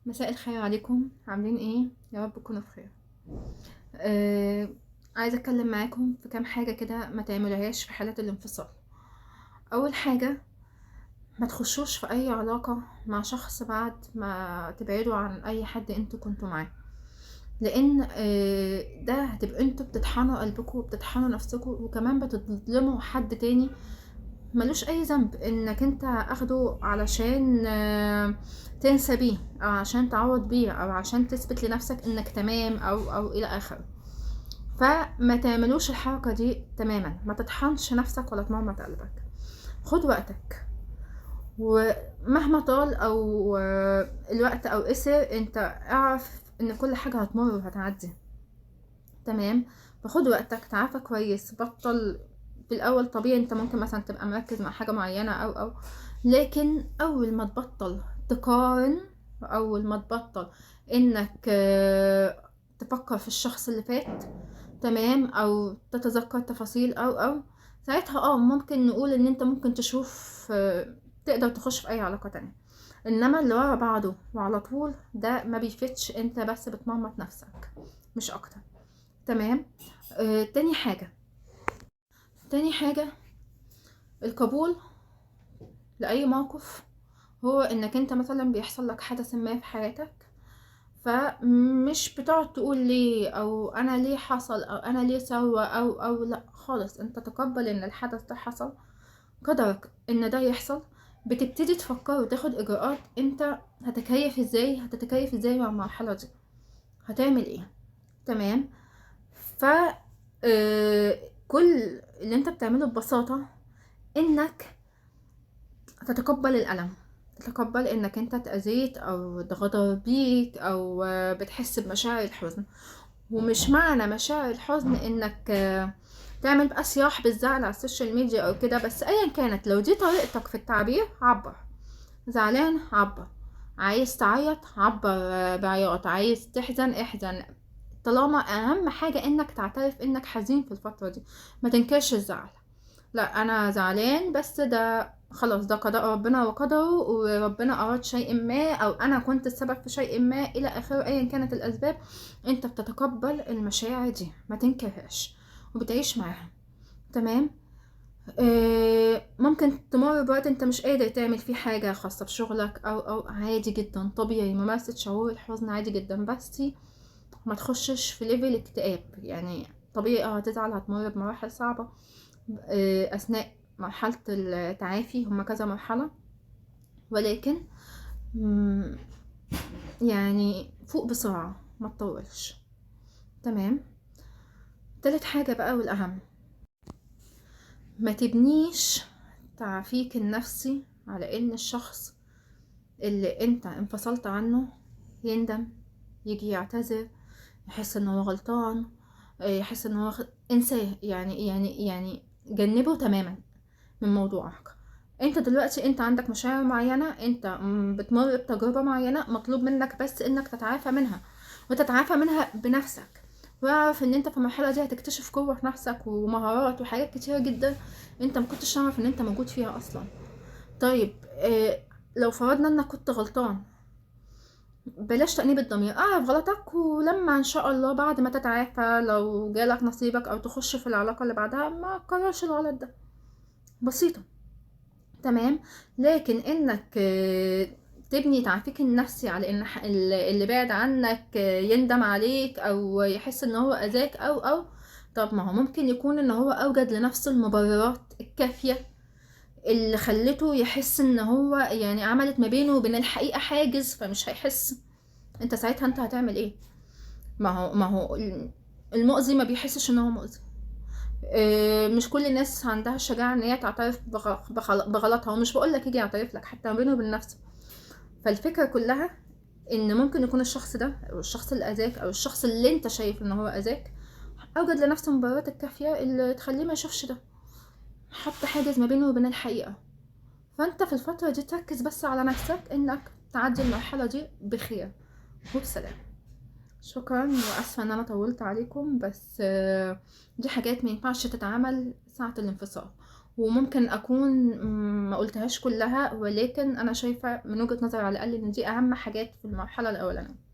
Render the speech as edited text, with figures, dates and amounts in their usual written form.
مساء الخير عليكم، عاملين ايه؟ يا رب تكونوا بخير. عايزه اتكلم معاكم في كام حاجه كده ما تعملوهاش في حالات الانفصال. اول حاجه، ما تخشوش في اي علاقه مع شخص بعد ما تبعدوا عن اي حد انتوا كنتوا معاه، لان ده هتبقى انتوا بتطحنوا قلبكم وبتطحنوا نفسكم، وكمان بتظلموا حد تاني ملوش اي ذنب انك انت اخده علشان تنسى بيه، او عشان تعوض بيه، او عشان تثبت لنفسك انك تمام او الى اخره. فما تعملوش الحركة دي تماما، ما تطحنش نفسك ولا تمرمط قلبك. خد وقتك، ومهما طال او الوقت او قصر، انت اعرف ان كل حاجة هتمر وهتعدي. تمام. فخد وقتك، تعافى كويس، بطل. في الاول طبيعي انت ممكن مثلا تبقى مركز مع حاجة معينة او لكن اول ما تبطل تقارن، اول ما تبطل انك تفكر في الشخص اللي فات، تمام، او تتذكر تفاصيل او ساعتها ممكن نقول ان انت ممكن تشوف تقدر تخش في اي علاقة تانية. انما اللي ورا بعضه وعلى طول ده ما بيفتش، انت بس بتمرمط نفسك مش اكتر. تمام. تاني حاجة القبول لأي موقف، هو انك انت مثلا بيحصل لك حدث ما في حياتك، فمش بتقعد تقول ليه او انا ليه حصل او انا ليه سوى او لا خالص، انت تقبل ان الحدث ده حصل، قدرك ان ده يحصل. بتبتدي تفكر وتاخد اجراءات، انت هتتكيف ازاي مع المرحلة دي، هتعمل ايه. تمام. ف كل اللي انت بتعمله ببساطة انك تتقبل الألم، تتقبل انك انت اتأذيت او اتغدر بيك او بتحس بمشاعر الحزن. ومش معنى مشاعر الحزن انك تعمل بقى صياح بالزعل على السوشيال ميديا او كده، بس ايا كانت لو دي طريقتك في التعبير عبر. زعلان عبر، عايز تعيط عبر بعياط، عايز تحزن احزن. طالما اهم حاجة انك تعترف انك حزين في الفترة دي، ما تنكرش الزعل. لا انا زعلان بس ده خلاص، ده قضاء ربنا وقدره، وربنا اراد شيء ما، او انا كنت السبب في شيء ما الى اخره، ايا كانت الاسباب. انت بتتقبل المشاعر دي، ما تنكرهاش وبتعيش معاها. تمام. ممكن تمر بوقت انت مش قادر تعمل فيه حاجة خاصة بشغلك او عادي جدا، طبيعي ممارسة شعور الحزن عادي جدا، بس ما تخشش في ليفل اكتئاب. يعني طبيعي هتزعل، هتمر بمراحل صعبة اثناء مرحلة التعافي، هما كذا مرحلة، ولكن مم، يعني فوق بسرعة، ما تطولش. تمام. تالت حاجة بقى والأهم، ما تبنيش تعافيك النفسي على ان الشخص اللي انت انفصلت عنه يندم، يجي يعتذر، يحس ان هو غلطان، يحس ان هو انساه. يعني جنبه تماما من موضوعك. انت دلوقتي انت عندك مشاعر معينة، انت بتمر بتجربة معينة، مطلوب منك بس انك تتعافى منها، وتتعافى منها بنفسك. واعرف ان انت في المرحلة دي هتكتشف قوة في نفسك ومهارات وحاجات كتيرة جدا انت مكنتش تعرف ان انت موجود فيها اصلا. طيب لو فرضنا انك كنت غلطان، بلاش تأنيب الضمير، اعرف غلطك، ولما ان شاء الله بعد ما تتعافى لو جالك نصيبك او تخش في العلاقة اللي بعدها، ما تكررش الغلط ده. بسيطة. تمام. لكن انك تبني تعافيك النفسي على ان اللي بعد عنك يندم عليك او يحس ان هو اذاك او طب ما هو ممكن يكون ان هو اوجد لنفسه المبررات الكافية اللي خلته يحس ان هو يعني عملت ما بينه وبين الحقيقة حاجز، فمش هيحس. انت ساعتها انت هتعمل ايه؟ ما هو المؤذي ما بيحسش ان هو مؤذي. مش كل الناس عندها الشجاعة ان هي تعترف بغلطها، ومش بقولك يجي يعترف لك حتى بينه وبين نفسه. فالفكرة كلها ان ممكن يكون الشخص ده او الشخص اللي اذاك او الشخص اللي انت شايف ان هو اذاك اوجد لنفسه المبررات الكافية اللي تخليه ما يشوفش ده، حط حاجز ما بينه وبين الحقيقة. فانت في الفترة دي تركز بس على نفسك، انك تعدي المرحلة دي بخير وبسلام. شكرا، واسفة ان انا طولت عليكم، بس دي حاجات ما ينفعش تتعمل ساعة الانفصال. وممكن اكون ما قلتهاش كلها، ولكن انا شايفة من وجهة نظري على الاقل ان دي اهم حاجات في المرحلة الاولانية.